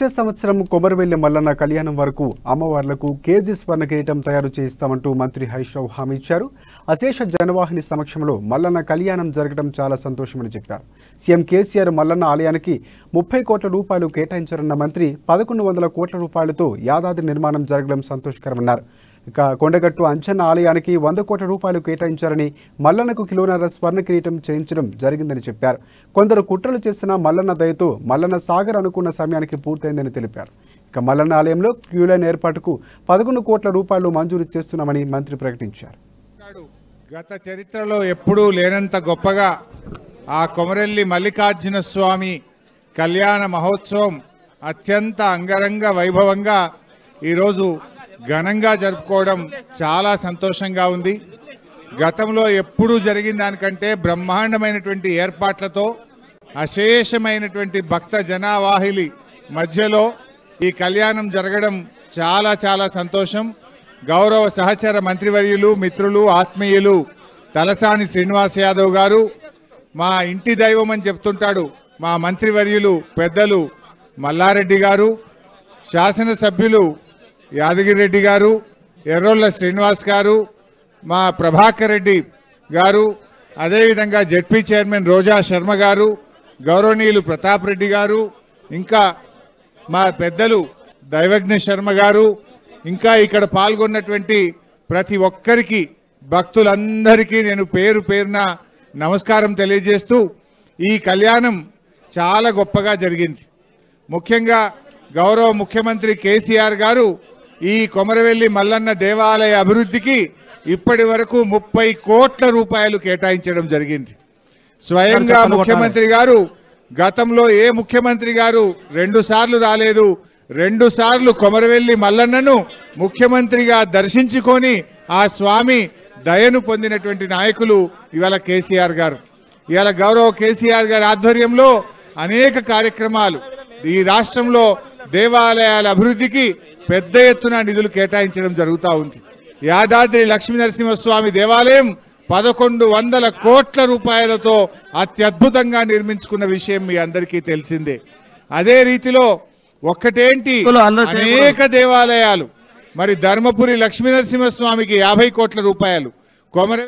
వచ్చే సంవత్సరం కొమరవెల్లి మల్లన్న కళ్యాణం వరకు అమ్మవార్లకు కేజీ స్వర్ణ కిరీటం తయారు చేయిస్తామంటూ మంత్రి హరీష్ రావు హామీ ఇచ్చారు. అశేష జనవాహిని సమక్షంలో మల్లన్న కళ్యాణం జరగడం చాలా సంతోషమని చెప్పారు. సీఎం కేసీఆర్ మల్లన్న ఆలయానికి 30 కోట్ల రూపాయలు కేటాయించారన్న మంత్రి 1100 కోట్ల రూపాయలతో యాదాద్రి నిర్మాణం జరగడం సంతోషకరమన్నారు. ఇక కొండగట్టు అంచన్న ఆలయానికి 100 కోట్ల రూపాయలు కేటాయించారని, మల్లన్నకు కిలోన్నర స్వర్ణ కిరీటం చేయించడం జరిగిందని చెప్పారు. కొందరు కుట్రలు చేసిన మల్లన్న దయతో మల్లన్న సాగర్ అనుకున్న సమయానికి పూర్తయిందని తెలిపారు. ఇక మల్లన్న ఆలయంలో క్యూ లైన్ ఏర్పాటుకు 11 కోట్ల రూపాయలు మంజూరు చేస్తున్నామని మంత్రి ప్రకటించారు. గత చరిత్రలో ఎప్పుడూ లేనంత గొప్పగా ఆ కొమరెల్లి మల్లికార్జున స్వామి కళ్యాణ మహోత్సవం అత్యంత అంగరంగ వైభవంగా ఈరోజు ఘనంగా జరుపుకోవడం చాలా సంతోషంగా ఉంది. గతంలో ఎప్పుడూ జరిగిన దానికంటే బ్రహ్మాండమైనటువంటి ఏర్పాట్లతో అశేషమైనటువంటి భక్త జనావాహిలి మధ్యలో ఈ కళ్యాణం జరగడం చాలా చాలా సంతోషం. గౌరవ సహచర మంత్రివర్యులు, మిత్రులు, ఆత్మీయులు తలసాని శ్రీనివాస్ యాదవ్ గారు, మా ఇంటి దైవం అని చెప్తుంటాడు మా మంత్రివర్యులు పెద్దలు మల్లారెడ్డి గారు, శాసనసభ్యులు యాదగిరి రెడ్డి గారు, ఎర్రోళ్ల శ్రీనివాస్ గారు, మా ప్రభాకర్ రెడ్డి గారు, అదేవిధంగా జెడ్పీ చైర్మన్ రోజా శర్మ గారు, గౌరవనీయులు ప్రతాప్ రెడ్డి గారు, ఇంకా మా పెద్దలు దైవజ్ఞ శర్మ గారు, ఇంకా ఇక్కడ పాల్గొన్నటువంటి ప్రతి ఒక్కరికి భక్తులందరికీ నేను పేరు పేరున నమస్కారం తెలియజేస్తూ ఈ కళ్యాణం చాలా గొప్పగా జరిగింది. ముఖ్యంగా గౌరవ ముఖ్యమంత్రి కేసీఆర్ గారు ఈ కొమరవెల్లి మల్లన్న దేవాలయ అభివృద్ధికి ఇప్పటి వరకు 30 కోట్ల రూపాయలు కేటాయించడం జరిగింది. స్వయంగా ముఖ్యమంత్రి గారు గతంలో ఏ ముఖ్యమంత్రి గారు 2 సార్లు రాలేదు. 2 సార్లు కొమరవెల్లి మల్లన్నను ముఖ్యమంత్రిగా దర్శించుకొని ఆ స్వామి దయను పొందినటువంటి నాయకులు ఇవాళ కేసీఆర్ గారు. ఇవాళ గౌరవ కేసీఆర్ గారి ఆధ్వర్యంలో అనేక కార్యక్రమాలు ఈ రాష్ట్రంలో దేవాలయాల అభివృద్ధికి పెద్ద ఎత్తున నిధులు కేటాయించడం జరుగుతూ ఉంది. యాదాద్రి లక్ష్మీనరసింహస్వామి దేవాలయం 1100 కోట్ల రూపాయలతో అత్యద్భుతంగా నిర్మించుకున్న విషయం మీ అందరికీ తెలిసిందే. అదే రీతిలో ఒక్కటేంటి అనేక దేవాలయాలు, మరి ధర్మపురి లక్ష్మీనరసింహస్వామికి 50 కోట్ల రూపాయలు, కొమర